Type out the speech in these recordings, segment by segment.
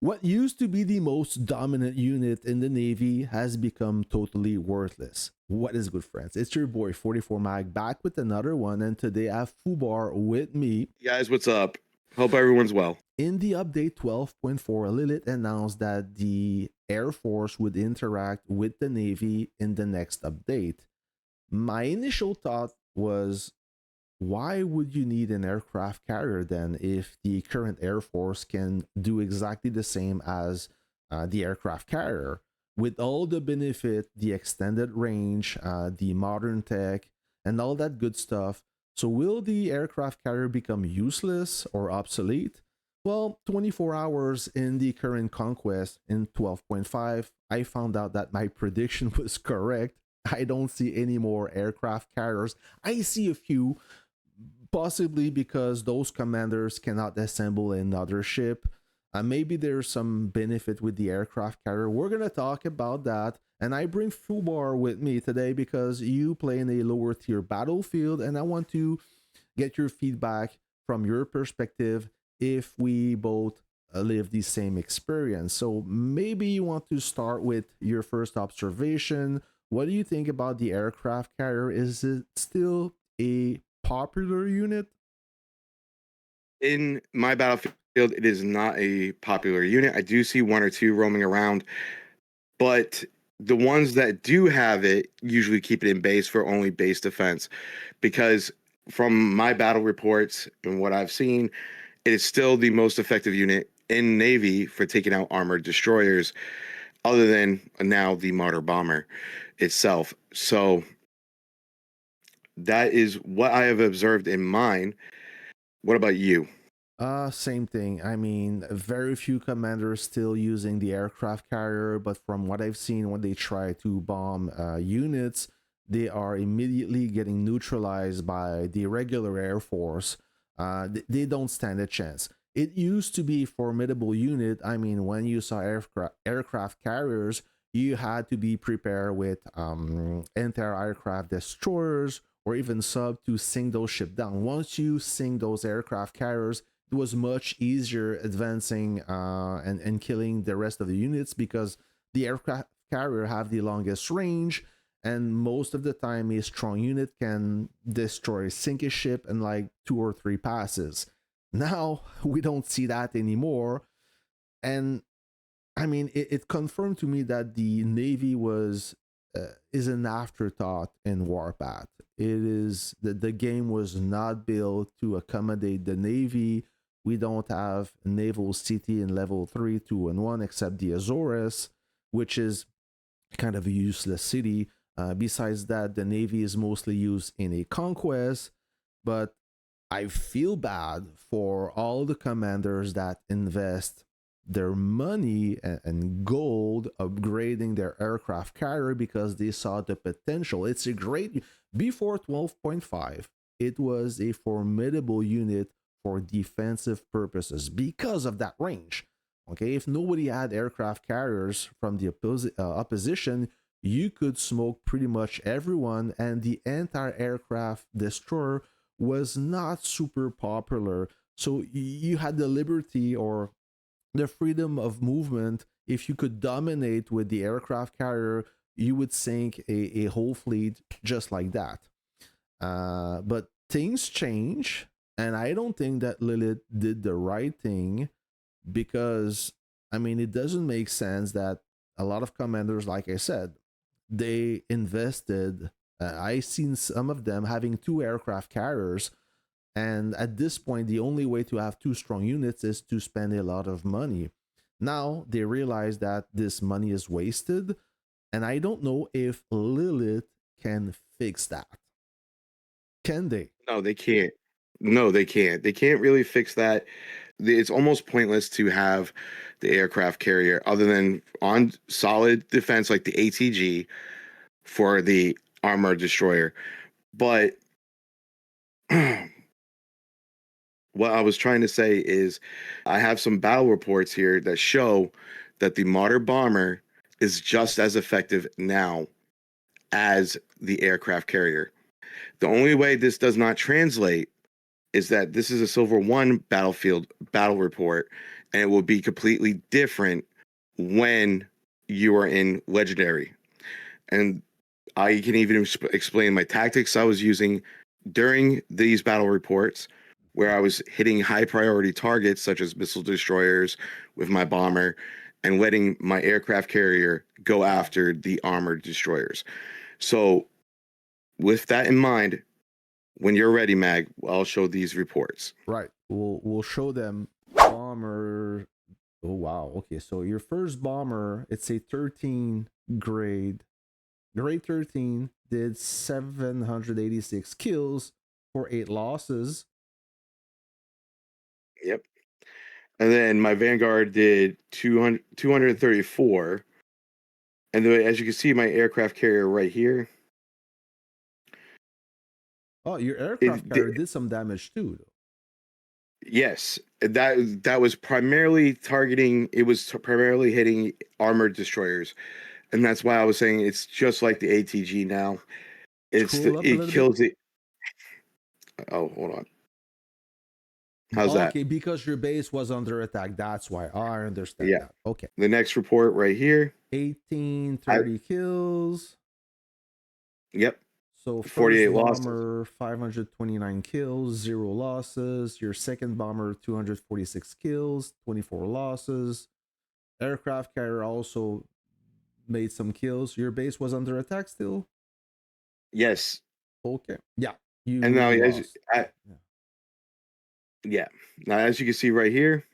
What used to be the most dominant unit in the Navy has become totally worthless. What is good, friends? It's your boy 44 Mag back with another one, and today I have Fubar with me. Guys, what's up? Hope everyone's well. In the update 12.4, Lilith announced that the Air Force would interact with the Navy in the next update. My initial thought was, why would you need an aircraft carrier then if the current Air Force can do exactly the same as the aircraft carrier with all the benefit, the extended range, the modern tech, and all that good stuff? So, will the aircraft carrier become useless or obsolete? Well, 24 hours in the current conquest in 12.5, I found out that my prediction was correct. I don't see any more aircraft carriers. I see a few, possibly because those commanders cannot assemble another ship. Maybe there's some benefit with the aircraft carrier. We're gonna talk about that. And I bring Fubar with me today because you play in a lower tier battlefield, and I want to get your feedback from your perspective if we both live the same experience. So maybe you want to start with your first observation. What do you think about the aircraft carrier? Is it still a popular unit? In my battlefield, it is not a popular unit. I do see one or two roaming around, but the ones that do have it usually keep it in base for only base defense. Because from my battle reports and what I've seen, it is still the most effective unit in Navy for taking out armored destroyers, other than now the Marder bomber itself. So that is what I have observed in mine. What about you? Same thing. I mean, very few commanders still using the aircraft carrier, but from what I've seen, when they try to bomb units, they are immediately getting neutralized by the regular Air Force. They don't stand a chance. It used to be a formidable unit. I mean, when you saw aircraft carriers, you had to be prepared with anti-aircraft destroyers or even sub to sink those ships down. Once you sink those aircraft carriers, it was much easier advancing and killing the rest of the units because the aircraft carrier have the longest range, and most of the time a strong unit can destroy sink a ship in like 2 or 3 passes. Now we don't see that anymore, and I mean it confirmed to me that the Navy was is an afterthought in Warpath. It is the game was not built to accommodate the Navy. We don't have naval city in level 3, 2, and 1 except the Azores, which is kind of a useless city. Besides that, the Navy is mostly used in a conquest, but I feel bad for all the commanders that invest their money and gold upgrading their aircraft carrier because they saw the potential. It's a great, before 12.5, it was a formidable unit for defensive purposes because of that range. Okay, if nobody had aircraft carriers from the opposition, you could smoke pretty much everyone, and the entire aircraft destroyer was not super popular. So you had the liberty or the freedom of movement. If you could dominate with the aircraft carrier, you would sink a whole fleet just like that. But things change, and I don't think that Lilith did the right thing because, I mean, it doesn't make sense that a lot of commanders, like I said, they invested. I seen some of them having 2 aircraft carriers, and at this point, the only way to have 2 strong units is to spend a lot of money. Now they realize that this money is wasted, and I don't know if Lilith can fix that. Can they? No, they can't. No, they can't. They can't really fix that. It's almost pointless to have the aircraft carrier other than on solid defense like the ATG for the armor destroyer. But what I was trying to say is I have some battle reports here that show that the Marder bomber is just as effective now as the aircraft carrier. The only way this does not translate is that this is a Silver 1 battlefield battle report, and it will be completely different when you are in legendary. And I can even explain my tactics I was using during these battle reports, where I was hitting high priority targets such as missile destroyers with my bomber and letting my aircraft carrier go after the armored destroyers. So, with that in mind, when you're ready, Mag, I'll show these reports. Right. We'll show them bomber. Oh wow. Okay, so your first bomber, it's a 13 grade. Grade 13 did 786 kills for 8 losses. Yep. And then my Vanguard did 234. And then, as you can see, my aircraft carrier right here. Oh, your aircraft carrier did some damage too. Yes, that was primarily targeting. It was primarily hitting armored destroyers, and that's why I was saying it's just like the ATG now. Scroll up a It little bit. kills it. Oh, hold on. How's that? Okay, because your base was under attack. That's why. Oh, I understand Yeah. that. Okay. The next report right here. 1830 kills. Yep. So 48 first losses. bomber 529 kills, 0 losses. Your second bomber 246 kills, 24 losses. Aircraft carrier also made some kills. Your base was under attack still. Yes. Okay. Yeah. And now, You lost. yeah. Now, as you can see right here,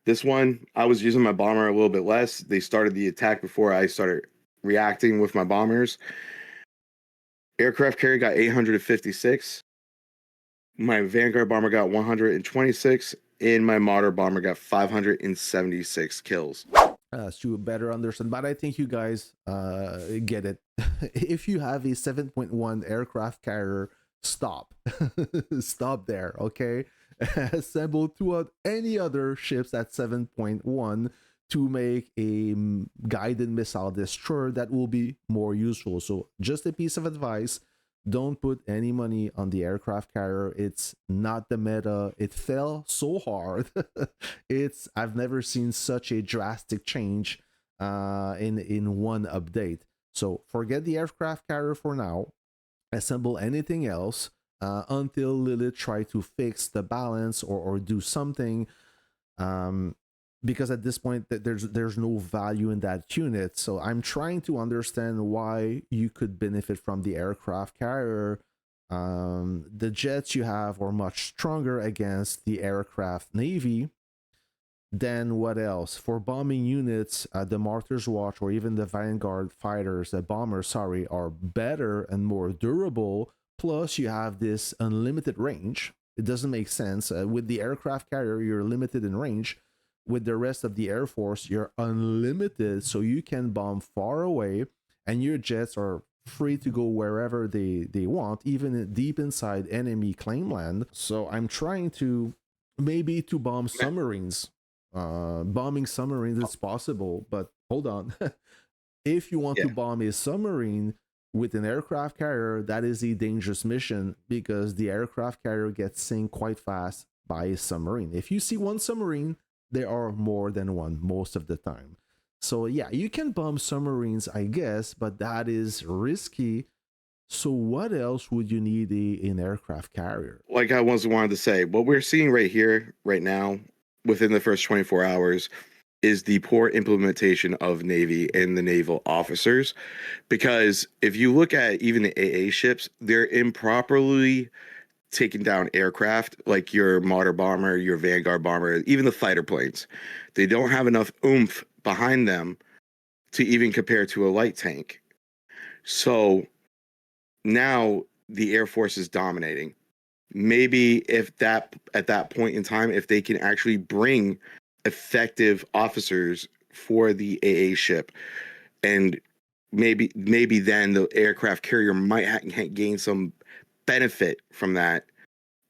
this one, I was using my bomber a little bit less. They started the attack before I started reacting with my bombers. Aircraft carrier got 856. My Vanguard bomber got 126. And my Marauder bomber got 576 kills. To better understand, but I think you guys get it. If you have a 7.1 aircraft carrier, stop. Stop there, okay? Assemble any other ships at 7.1 to make a guided missile destroyer that will be more useful. So just a piece of advice, don't put any money on the aircraft carrier. It's not the meta. It fell so hard. I've never seen such a drastic change in one update. So forget the aircraft carrier for now. Assemble anything else until Lilith try to fix the balance or do something. Because at this point there's no value in that unit. So I'm trying to understand why you could benefit from the aircraft carrier. The jets you have are much stronger against the aircraft navy. Then what else? For bombing units, the Martyr's Watch or even the Vanguard fighters, the bombers, sorry, are better and more durable. Plus, you have this unlimited range. It doesn't make sense. With the aircraft carrier, you're limited in range. With the rest of the Air Force, you're unlimited, so you can bomb far away, and your jets are free to go wherever they want, even deep inside enemy claim land. So I'm trying to maybe to bomb submarines. Bombing submarines is possible, but hold on. If you want to bomb a submarine with an aircraft carrier, that is a dangerous mission because the aircraft carrier gets sunk quite fast by a submarine. If you see one submarine, there are more than one most of the time. So yeah, you can bomb submarines, I guess, but that is risky. So what else would you need an aircraft carrier? Like I once wanted to say, what we're seeing right here, right now, within the first 24 hours, is the poor implementation of Navy and the naval officers. Because if you look at even the AA ships, they're improperly taking down aircraft like your Marauder bomber, your Vanguard bomber, even the fighter planes. They don't have enough oomph behind them to even compare to a light tank. So now the Air Force is dominating. Maybe if that at that point in time, if they can actually bring effective officers for the AA ship, and maybe then the aircraft carrier might gain some benefit from that.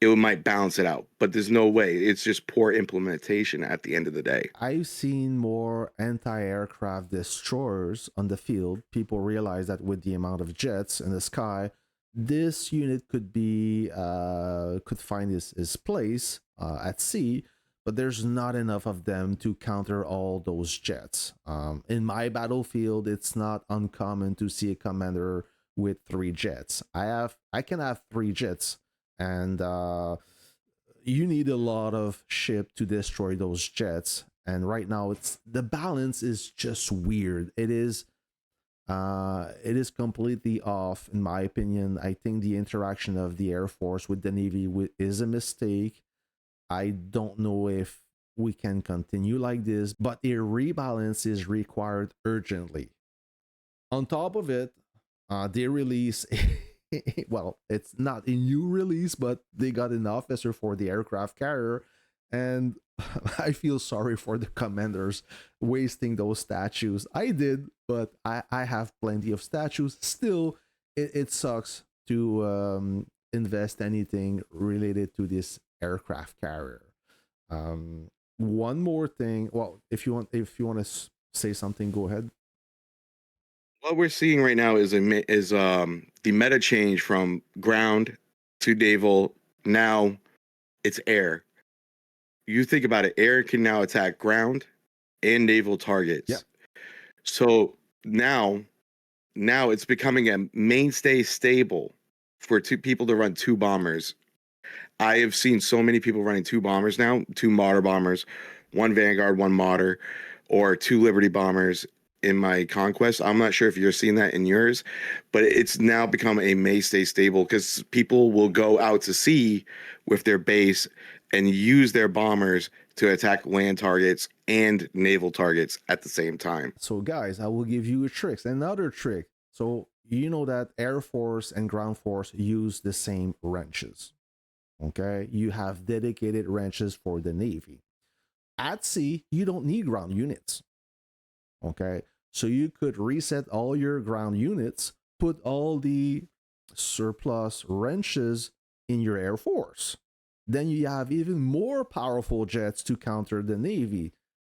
It might balance it out, but there's no way. It's just poor implementation at the end of the day. I've seen more anti-aircraft destroyers on the field. People realize that with the amount of jets in the sky, this unit could find his place at sea. but there's not enough of them to counter all those jets. In my battlefield, it's not uncommon to see a commander with 3 jets. I can have 3 jets, and you need a lot of ship to destroy those jets. And right now, it's the balance is just weird. It is completely off in my opinion. I think the interaction of the Air Force with the Navy is a mistake. I don't know if we can continue like this, but a rebalance is required urgently. On top of it, they release well, it's not a new release, but they got an officer for the aircraft carrier, and I feel sorry for the commanders wasting those statues. I did, but I have plenty of statues. Still, it sucks to invest anything related to this aircraft carrier. One more thing. Well, if you want to say something, go ahead. What we're seeing right now is the meta change from ground to naval. Now it's air. You think about it, air can now attack ground and naval Yeah. targets. So now it's becoming a mainstay stable for two people to run 2 bombers. I have seen so many people running 2 bombers now, 2 Marder bombers, 1 Vanguard, 1 Marder, or 2 Liberty bombers in my conquest. I'm not sure if you're seeing that in yours, but it's now become a mainstay stable because people will go out to sea with their base and use their bombers to attack land targets and naval targets at the same time. So, guys, I will give you a trick. Another trick. So, you know that Air Force and Ground Force use the same wrenches. Okay. You have dedicated wrenches for the Navy. At sea, you don't need ground units. Okay. So, you could reset all your ground units, put all the surplus wrenches in your Air Force. Then you have even more powerful jets to counter the Navy.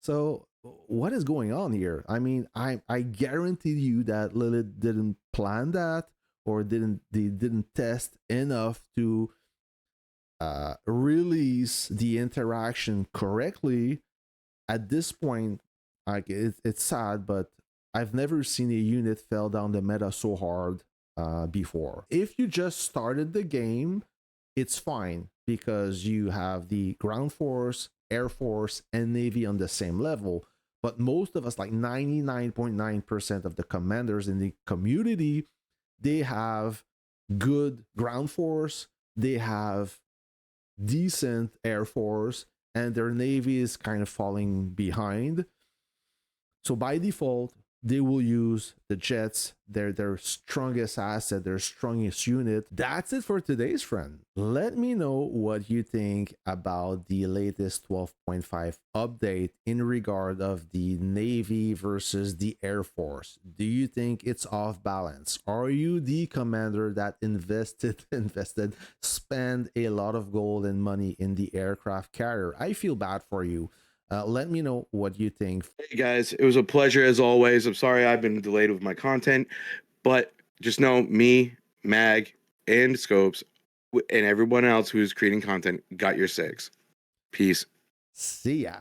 So, what is going on here? I mean, I guarantee you that Lilith didn't plan that, or didn't test enough to release the interaction correctly. At this point, like it's sad, but I've never seen a unit fell down the meta so hard before. If you just started the game, it's fine because you have the ground force, air force, and navy on the same level. But most of us, like 99.9% of the commanders in the community, they have good ground force, they have decent air force, and their navy is kind of falling behind. So by default, they will use the jets, their strongest asset, their strongest unit. That's it for today's friend. Let me know what you think about the latest 12.5 update in regard of the Navy versus the Air Force. Do you think it's off balance? Are you the commander that invested, spend a lot of gold and money in the aircraft carrier? I feel bad for you. Let me know what you think. Hey guys, it was a pleasure as always. I'm sorry I've been delayed with my content, but just know me, Mag, and Scopes, and everyone else who's creating content got your 6. Peace. See ya.